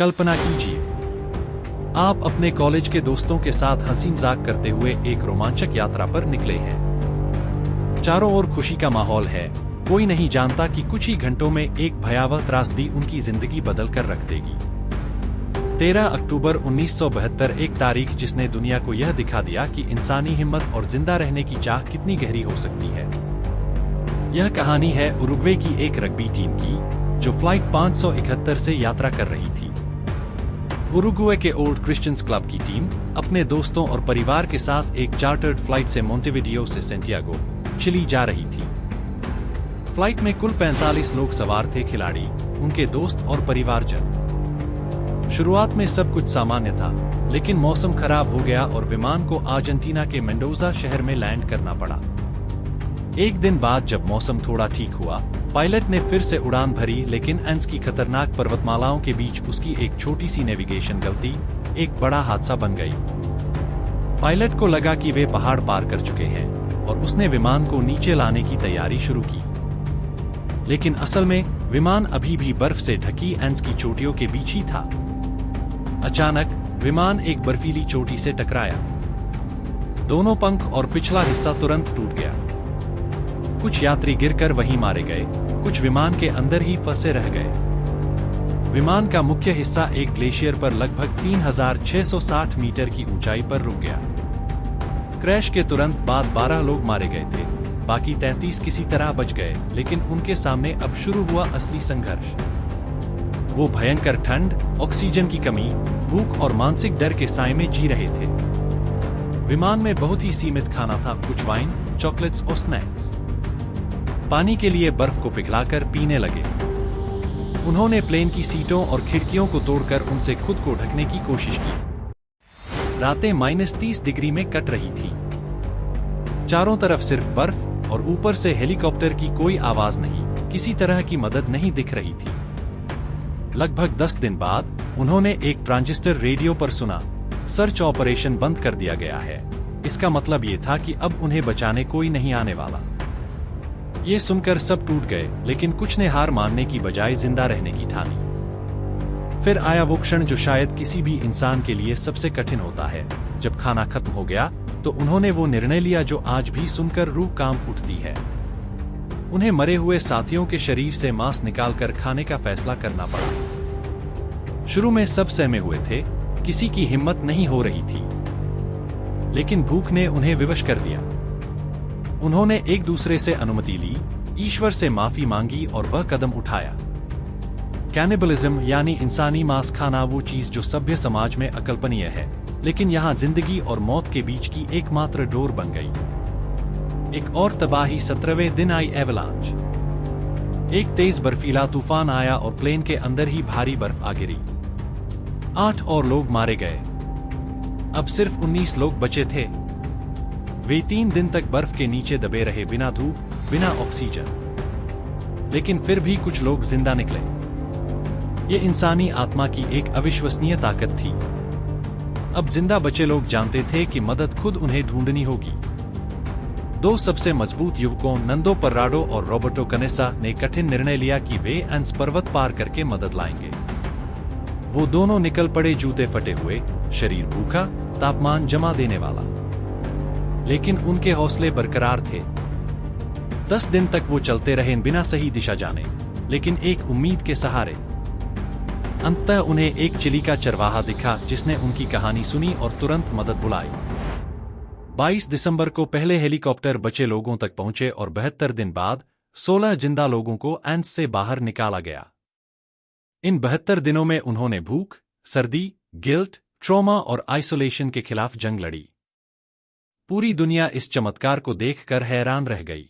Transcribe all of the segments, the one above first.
कल्पना कीजिए, आप अपने कॉलेज के दोस्तों के साथ हंसी मजाक करते हुए एक रोमांचक यात्रा पर निकले हैं। चारों ओर खुशी का माहौल है। कोई नहीं जानता कि कुछ ही घंटों में एक भयावह त्रासदी उनकी जिंदगी बदल कर रख देगी। 13 अक्टूबर 1972, एक तारीख जिसने दुनिया को यह दिखा दिया कि इंसानी हिम्मत और जिंदा रहने की चाह कितनी गहरी हो सकती है। यह कहानी है उरुग्वे की एक रग्बी टीम की, जो फ्लाइट 571 से यात्रा कर रही थी। उरुग्वे के ओल्ड क्रिश्चियंस क्लब की टीम अपने दोस्तों और परिवार के साथ एक चार्टर्ड फ्लाइट से मोंटेविडियो से सेंटियागो, चिली जा रही थी। फ्लाइट में कुल 45 लोग सवार थे, खिलाड़ी, उनके दोस्त और परिवारजन। शुरुआत में सब कुछ सामान्य था, लेकिन मौसम खराब हो गया और विमान को अर्जेंटीना के मेंडोजा शहर में लैंड करना पड़ा। एक दिन बाद जब मौसम थोड़ा ठीक हुआ, पायलट ने फिर से उड़ान भरी, लेकिन एंड्स की खतरनाक पर्वतमालाओं के बीच उसकी एक छोटी सी नेविगेशन गलती एक बड़ा हादसा बन गई। पायलट को लगा कि वे पहाड़ पार कर चुके हैं और उसने विमान को नीचे लाने की तैयारी शुरू की। लेकिन असल में विमान अभी भी बर्फ से ढकी एंड्स की चोटियों के बीच ही था। अचानक विमान एक बर्फीली चोटी से टकराया। दोनों पंख और पिछला हिस्सा तुरंत टूट गया। कुछ यात्री गिरकर वहीं मारे गए, कुछ विमान के अंदर ही फंसे रह गए। विमान का मुख्य हिस्सा एक ग्लेशियर पर लगभग 3660 मीटर की ऊंचाई पर रुक गया। क्रैश के तुरंत बाद 12 लोग मारे गए थे, बाकी 33 किसी तरह बच गए, लेकिन उनके सामने अब शुरू हुआ असली संघर्ष। वो भयंकर ठंड, ऑक्सीजन की कमी, भूख और मानसिक डर के साए में जी रहे थे। विमान में बहुत ही सीमित खाना था, कुछ वाइन, चॉकलेट्स और स्नैक्स। पानी के लिए बर्फ को पिघलाकर पीने लगे। उन्होंने प्लेन की सीटों और खिड़कियों को तोड़कर उनसे खुद को ढकने की कोशिश की। रातें -30 डिग्री में कट रही थी। चारों तरफ सिर्फ बर्फ और ऊपर से हेलीकॉप्टर की कोई आवाज नहीं, किसी तरह की मदद नहीं दिख रही थी। लगभग 10 दिन बाद उन्होंने एक ट्रांजिस्टर रेडियो पर सुना, सर्च ऑपरेशन बंद कर दिया गया है। इसका मतलब ये था कि अब उन्हें बचाने कोई नहीं आने वाला। ये सुनकर सब टूट गए, लेकिन कुछ ने हार मानने की बजाय जिंदा रहने की ठानी। फिर आया वो क्षण जो शायद किसी भी इंसान के लिए सबसे कठिन होता है। जब खाना खत्म हो गया तो उन्होंने वो निर्णय लिया जो आज भी सुनकर रूह कांप उठती है। उन्हें मरे हुए साथियों के शरीर से मांस निकालकर खाने का फैसला करना पड़ा। शुरू में सब सहमे हुए थे, किसी की हिम्मत नहीं हो रही थी, लेकिन भूख ने उन्हें विवश कर दिया। उन्होंने एक दूसरे से अनुमति ली, ईश्वर से माफी मांगी और वह कदम उठाया। कैनिबलिज्म यानी इंसानी मांस खाना वो चीज जो सभ्य समाज में अकल्पनीय है, लेकिन यहाँ जिंदगी और मौत के बीच की एकमात्र डोर बन गई। एक और तबाही 17वें दिन आई, एवलांच। एक तेज बर्फीला तूफान आया और प्लेन के अंदर ही भारी बर्फ आ गिरी। 8 और लोग मारे गए। अब सिर्फ 19 लोग बचे थे। वे 3 दिन तक बर्फ के नीचे दबे रहे, बिना धूप, बिना ऑक्सीजन। लेकिन फिर भी कुछ लोग जिंदा निकले। ये इंसानी आत्मा की एक अविश्वसनीय ताकत थी। अब जिंदा बचे लोग जानते थे कि मदद खुद उन्हें ढूंढनी होगी। 2 सबसे मजबूत युवकों, नंदो पर्राडो और रॉबर्टो कनेसा, ने कठिन निर्णय लिया कि वे एंड्स पर्वत पार करके मदद लाएंगे। वो दोनों निकल पड़े, जूते फटे हुए, शरीर भूखा, तापमान जमा देने वाला, लेकिन उनके हौसले बरकरार थे। 10 दिन तक वो चलते रहे बिना सही दिशा जाने, लेकिन एक उम्मीद के सहारे। अंततः उन्हें एक चिली का चरवाहा दिखा, जिसने उनकी कहानी सुनी और तुरंत मदद बुलाई। 22 दिसंबर को पहले हेलीकॉप्टर बचे लोगों तक पहुंचे और 72 दिन बाद 16 जिंदा लोगों को एंड्स से बाहर निकाला गया। इन 72 दिनों में उन्होंने भूख, सर्दी, गिल्ट, ट्रॉमा और आइसोलेशन के खिलाफ जंग लड़ी। पूरी दुनिया इस चमत्कार को देखकर हैरान रह गई।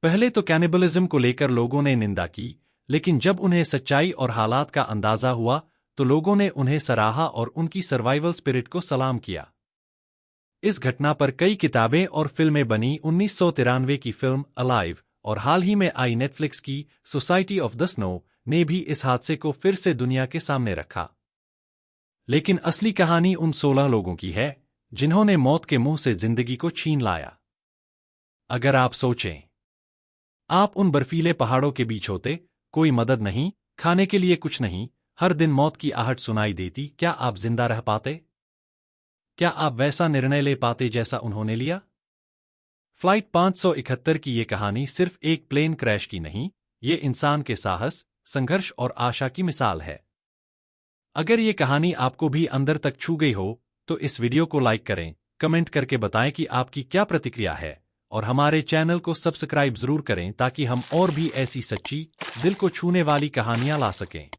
पहले तो कैनिबलिज्म को लेकर लोगों ने निंदा की, लेकिन जब उन्हें सच्चाई और हालात का अंदाजा हुआ तो लोगों ने उन्हें सराहा और उनकी सर्वाइवल स्पिरिट को सलाम किया। इस घटना पर कई किताबें और फिल्में बनी। 1993 की फिल्म अलाइव और हाल ही में आई नेटफ्लिक्स की सोसाइटी ऑफ द स्नो ने भी इस हादसे को फिर से दुनिया के सामने रखा। लेकिन असली कहानी उन 16 लोगों की है जिन्होंने मौत के मुंह से जिंदगी को छीन लाया। अगर आप सोचें, आप उन बर्फीले पहाड़ों के बीच होते, कोई मदद नहीं, खाने के लिए कुछ नहीं, हर दिन मौत की आहट सुनाई देती, क्या आप जिंदा रह पाते? क्या आप वैसा निर्णय ले पाते जैसा उन्होंने लिया? फ्लाइट 571 की ये कहानी सिर्फ एक प्लेन क्रैश की नहीं, ये इंसान के साहस, संघर्ष और आशा की मिसाल है। अगर ये कहानी आपको भी अंदर तक छू गई हो, तो इस वीडियो को लाइक करें, कमेंट करके बताएं कि आपकी क्या प्रतिक्रिया है, और हमारे चैनल को सब्सक्राइब जरूर करें ताकि हम और भी ऐसी सच्ची, दिल को छूने वाली कहानियां ला सकें।